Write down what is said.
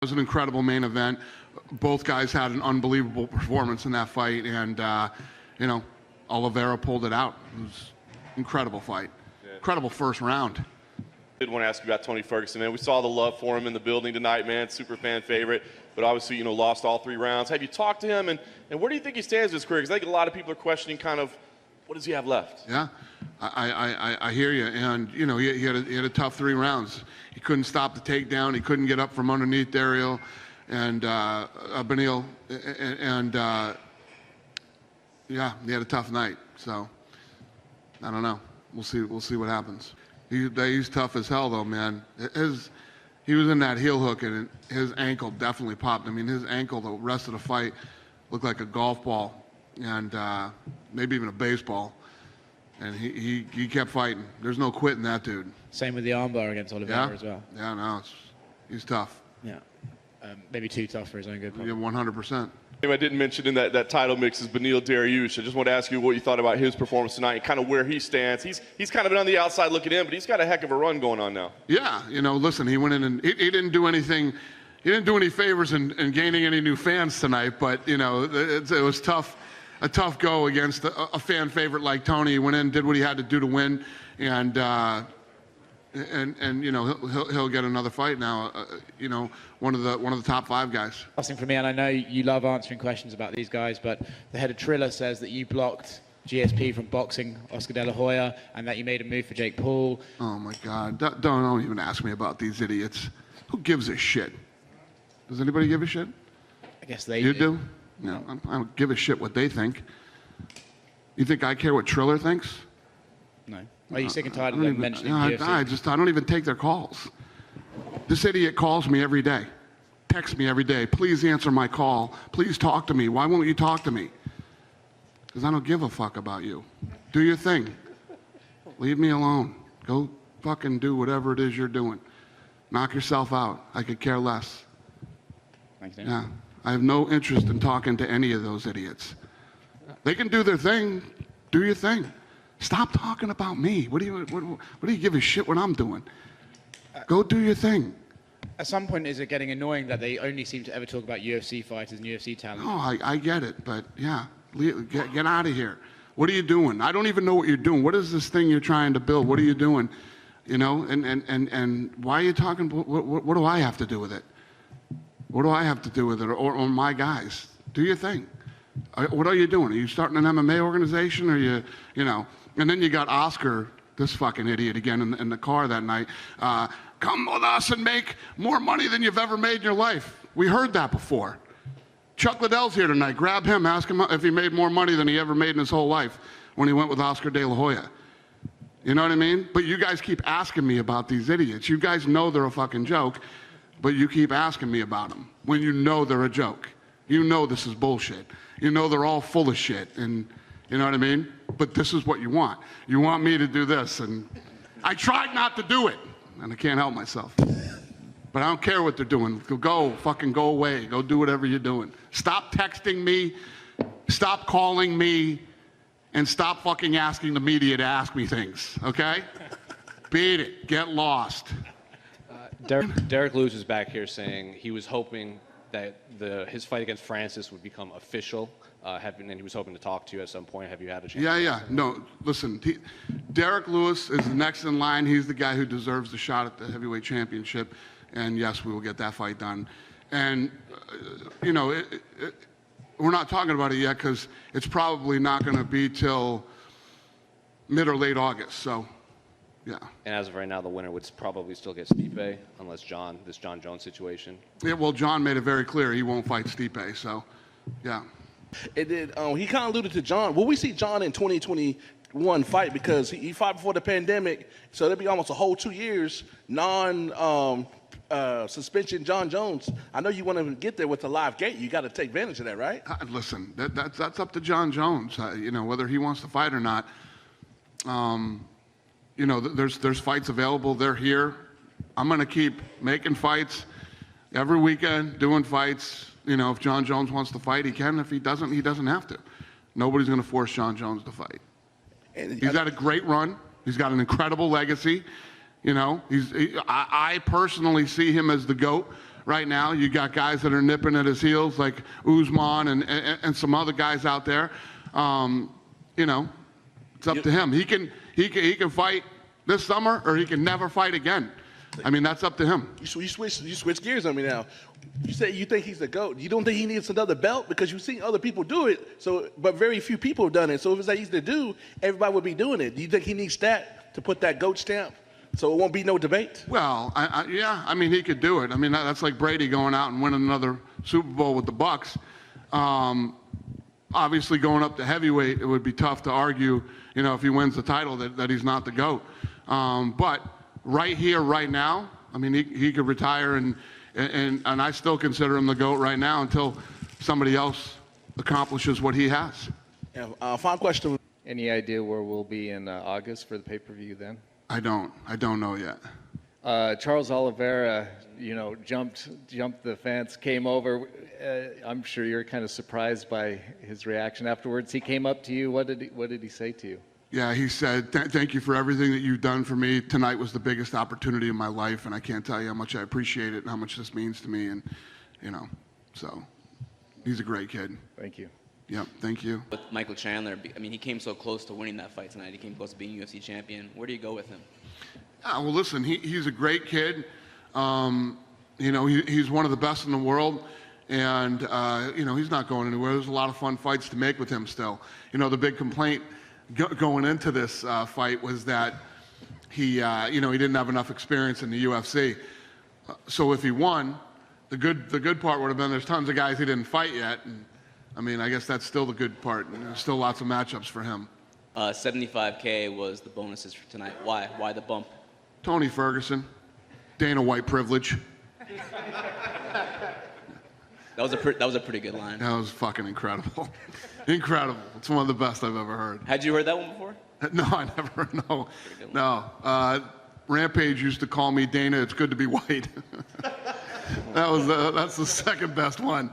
was an incredible main event. Both guys had an unbelievable performance in that fight, and you know, Oliveira pulled it out. It was an incredible fight. Yeah. Incredible first round. I did want to ask you about Tony Ferguson, man. We saw the love for him in the building tonight, man. Super fan favorite, but obviously, you know, lost all 3 rounds. Have you talked to him, and where do you think he stands in his career? Because I think a lot of people are questioning kind of what does he have left? Yeah, I hear you, and you know, he had a tough 3 rounds. He couldn't stop the takedown. He couldn't get up from underneath Derrick and Beneil, and yeah, he had a tough night. So I don't know. We'll see what happens. He's tough as hell, though, man. He was in that heel hook, and his ankle definitely popped. I mean, his ankle the rest of the fight looked like a golf ball, and maybe even a baseball. And he kept fighting. There's no quitting that dude. Same with the armbar against Oliveira as well. Yeah, no, he's tough. Yeah, maybe too tough for his own good. Yeah, 100%. I didn't mention in that title mix is Beneil Derrick. I just want to ask you what you thought about his performance tonight and kind of where he stands. He's kind of been on the outside looking in, but he's got a heck of a run going on now. Yeah, you know, listen, he went in and he didn't do anything. He didn't do any favors in gaining any new fans tonight, but you know, it was tough. A tough go against a fan favorite like Tony. He went in, did what he had to do to win, and you know, he'll get another fight now. You know, one of the top 5 guys. Last thing for me, and I know you love answering questions about these guys, but the head of Triller says that you blocked GSP from boxing Oscar De La Hoya, and that you made a move for Jake Paul. Oh my God! Don't even ask me about these idiots. Who gives a shit? Does anybody give a shit? I guess they You do? No, I don't give a shit what they think. You think I care what Triller thinks? No. Are you sick and tired of them mentioning UFC? I don't even take their calls. This idiot calls me every day, texts me every day. Please answer my call. Please talk to me. Why won't you talk to me? Because I don't give a fuck about you. Do your thing. Leave me alone. Go fucking do whatever it is you're doing. Knock yourself out. I could care less. Thanks, Dan. Yeah. I have no interest in talking to any of those idiots. They can do their thing. Do your thing. Stop talking about me. What do you give a shit what I'm doing? Go do your thing. At some point, is it getting annoying that they only seem to ever talk about UFC fighters and UFC talent? No, I get it, but yeah, get out of here. What are you doing? I don't even know what you're doing. What is this thing you're trying to build? What are you doing? You know, and why are you talking? What do I have to do with it? What do I have to do with it, or my guys? Do your thing. What are you doing? Are you starting an MMA organization, or you know? And then you got Oscar, this fucking idiot again in the car that night. Come with us and make more money than you've ever made in your life. We heard that before. Chuck Liddell's here tonight. Grab him, ask him if he made more money than he ever made in his whole life when he went with Oscar De La Hoya. You know what I mean? But you guys keep asking me about these idiots. You guys know they're a fucking joke, but you keep asking me about them when you know they're a joke. You know this is bullshit. You know they're all full of shit, and you know what I mean? But this is what you want. You want me to do this, and I tried not to do it, and I can't help myself. But I don't care what they're doing. Fucking go away. Go do whatever you're doing. Stop texting me, stop calling me, and stop fucking asking the media to ask me things, okay? Beat it. Get lost. Derrick Lewis is back here saying he was hoping that his fight against Francis would become official, and he was hoping to talk to you at some point. Have you had a chance? Yeah. No, listen, Derrick Lewis is the next in line. He's the guy who deserves the shot at the heavyweight championship, and yes, we will get that fight done. And, you know, we're not talking about it yet because it's probably not going to be till mid or late August, so, yeah. And as of right now, the winner would probably still get Stipe, unless this John Jones situation. Yeah, well, John made it very clear he won't fight Stipe, so, yeah. It did. He kind of alluded to John. Will we see John in 2021 fight? Because he fought before the pandemic, so it'll be almost a whole 2 years suspension John Jones. I know you want to get there with a live gate. You got to take advantage of that, right? Listen, that's up to John Jones, you know, whether he wants to fight or not. You know, there's fights available. They're here. I'm going to keep making fights every weekend, doing fights. You know, if John Jones wants to fight, he can. If he doesn't, he doesn't have to. Nobody's going to force John Jones to fight. He's got a great run. He's got an incredible legacy. You know, I personally see him as the GOAT right now. You got guys that are nipping at his heels, like Usman and some other guys out there. You know, it's up to him. He can fight this summer, or he can never fight again. I mean, that's up to him. You switch gears on me now. You say you think he's the GOAT. You don't think he needs another belt because you've seen other people do it. So, but very few people have done it. So if it's that easy to do, everybody would be doing it. Do you think he needs that to put that GOAT stamp, so it won't be no debate? Well, yeah, I mean, he could do it. I mean, that's like Brady going out and winning another Super Bowl with the Bucks. Obviously, going up to heavyweight, it would be tough to argue, you know, if he wins the title that he's not the GOAT. But right here, right now, I mean, he could retire, and I still consider him the GOAT right now until somebody else accomplishes what he has. Yeah, final question. Any idea where we'll be in August for the pay-per-view then? I don't know yet. Charles Oliveira, you know, jumped the fence, came over. I'm sure you're kind of surprised by his reaction afterwards. He came up to you. What did he say to you? Yeah, he said, thank you for everything that you've done for me. Tonight was the biggest opportunity of my life, and I can't tell you how much I appreciate it and how much this means to me. And, you know, so he's a great kid. Thank you. Yep, thank you. With Michael Chandler, I mean, he came so close to winning that fight tonight. He came close to being UFC champion. Where do you go with him? Well, listen, he's a great kid. You know, he's one of the best in the world. And, you know, he's not going anywhere. There's a lot of fun fights to make with him still. You know, the big complaint going into this fight was that he, you know, he didn't have enough experience in the UFC. So if he won, the good part would have been there's tons of guys he didn't fight yet. And, I mean, I guess that's still the good part. And there's still lots of matchups for him. $75K was the bonuses for tonight. Why? Why the bump? Tony Ferguson, Dana White privilege. That was a pretty good line. That was fucking incredible. Incredible. It's one of the best I've ever heard. Had you heard that one before? No, I never. No. Rampage used to call me Dana. It's good to be white. That's the second best one.